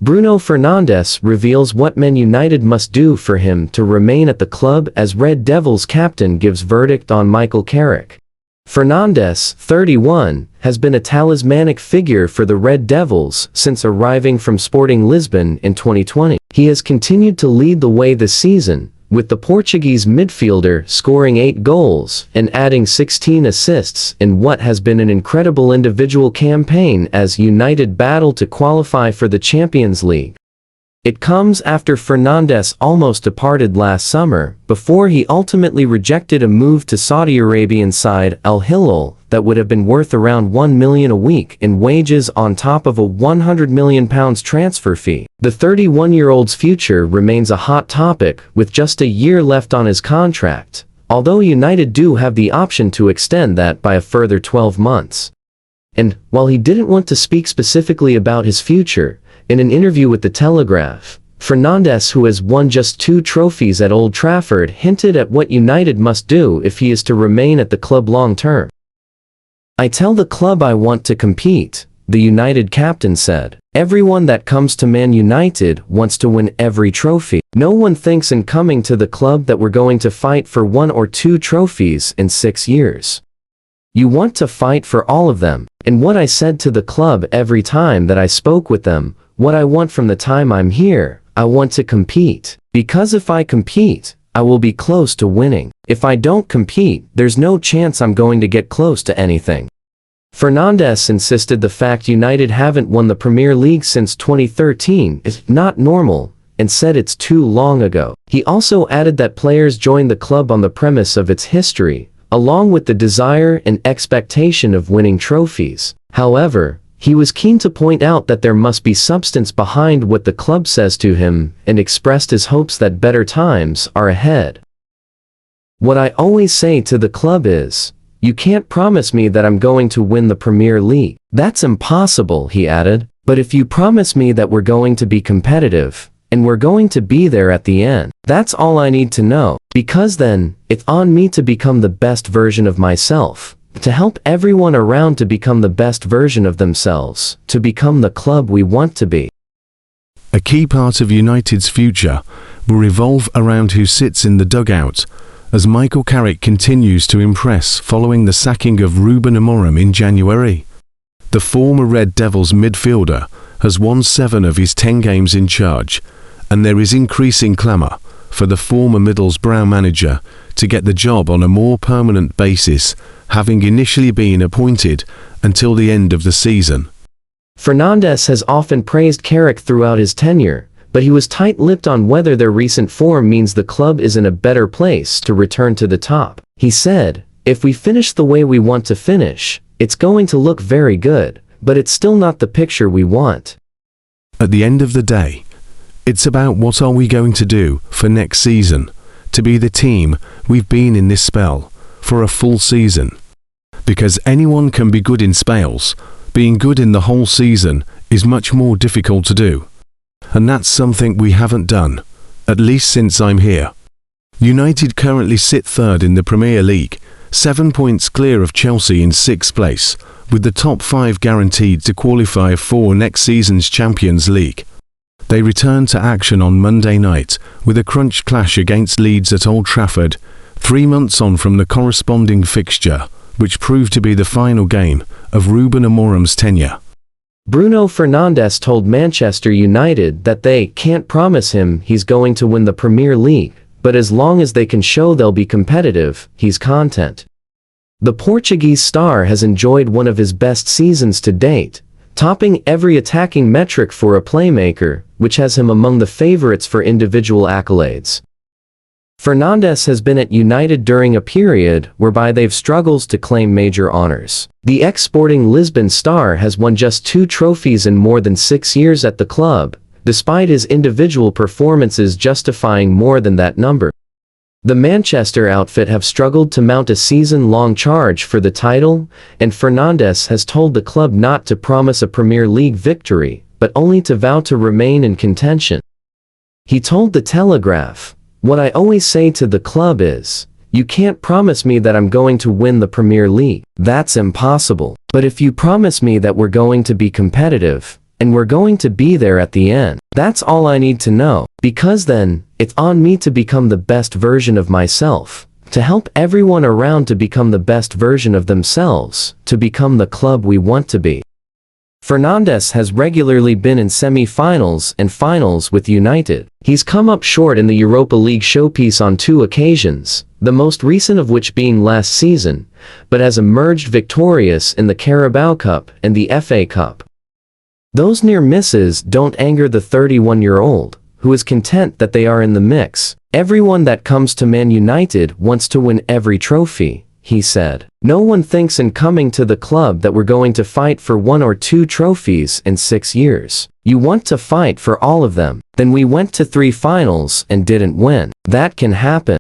Bruno Fernandes reveals what Man United must do for him to remain at the club as Red Devils captain gives verdict on Michael Carrick. Fernandes, 31, has been a talismanic figure for the Red Devils since arriving from Sporting Lisbon in 2020. He has continued to lead the way this season, with the Portuguese midfielder scoring 8 goals and adding 16 assists in what has been an incredible individual campaign as United battle to qualify for the Champions League. It comes after Fernandes almost departed last summer, before he ultimately rejected a move to Saudi Arabian side Al Hilal that would have been worth around £1 million a week in wages on top of a £100 million transfer fee. The 31-year-old's future remains a hot topic with just a year left on his contract, although United do have the option to extend that by a further 12 months. And, while he didn't want to speak specifically about his future, in an interview with The Telegraph, Fernandes, who has won just 2 trophies at Old Trafford, hinted at what United must do if he is to remain at the club long term. "I tell the club I want to compete," the United captain said. "Everyone that comes to Man United wants to win every trophy. No one thinks in coming to the club that we're going to fight for 1 or 2 trophies in 6 years. You want to fight for all of them. And what I said to the club every time that I spoke with them, what I want from the time I'm here, I want to compete. Because if I compete, I will be close to winning. If I don't compete, there's no chance I'm going to get close to anything." Fernandes insisted the fact United haven't won the Premier League since 2013 is not normal, and said it's too long ago. He also added that players join the club on the premise of its history, along with the desire and expectation of winning trophies. However, he was keen to point out that there must be substance behind what the club says to him, and expressed his hopes that better times are ahead. "What I always say to the club is, you can't promise me that I'm going to win the Premier League. That's impossible," he added. "But if you promise me that we're going to be competitive, and we're going to be there at the end, that's all I need to know, because then, it's on me to become the best version of myself, to help everyone around to become the best version of themselves, to become the club we want to be." A key part of United's future will revolve around who sits in the dugout, as Michael Carrick continues to impress following the sacking of Ruben Amorim in January. The former Red Devils midfielder has won 7 of his 10 games in charge, and there is increasing clamour for the former Middlesbrough manager to get the job on a more permanent basis, having initially been appointed until the end of the season. Fernandes has often praised Carrick throughout his tenure, but he was tight-lipped on whether their recent form means the club is in a better place to return to the top. He said, "If we finish the way we want to finish, it's going to look very good, but it's still not the picture we want." At the end of the day, it's about what are we going to do for next season, to be the team we've been in this spell for a full season. Because anyone can be good in spells, being good in the whole season is much more difficult to do. And that's something we haven't done, at least since I'm here. United currently sit 3rd in the Premier League, 7 points clear of Chelsea in 6th place, with the top 5 guaranteed to qualify for next season's Champions League. They return to action on Monday night with a crunch clash against Leeds at Old Trafford, 3 months on from the corresponding fixture, which proved to be the final game of Ruben Amorim's tenure. Bruno Fernandes told Manchester United that they can't promise him he's going to win the Premier League, but as long as they can show they'll be competitive, he's content. The Portuguese star has enjoyed one of his best seasons to date, topping every attacking metric for a playmaker, which has him among the favourites for individual accolades. Fernandes has been at United during a period whereby they've struggled to claim major honours. The ex-Sporting Lisbon star has won just 2 trophies in more than 6 years at the club, despite his individual performances justifying more than that number. The Manchester outfit have struggled to mount a season-long charge for the title, and Fernandes has told the club not to promise a Premier League victory, but only to vow to remain in contention. He told The Telegraph, "What I always say to the club is, you can't promise me that I'm going to win the Premier League. That's impossible. But if you promise me that we're going to be competitive, and we're going to be there at the end. That's all I need to know, because then, it's on me to become the best version of myself, to help everyone around to become the best version of themselves, to become the club we want to be. Fernandes has regularly been in semi-finals and finals with United. He's come up short in the Europa League showpiece on 2 occasions, the most recent of which being last season, but has emerged victorious in the Carabao Cup and the FA Cup. Those near misses don't anger the 31-year-old, who is content that they are in the mix. Everyone that comes to Man United wants to win every trophy, he said. No one thinks in coming to the club that we're going to fight for 1 or 2 trophies in 6 years. You want to fight for all of them. Then we went to 3 finals and didn't win. That can happen.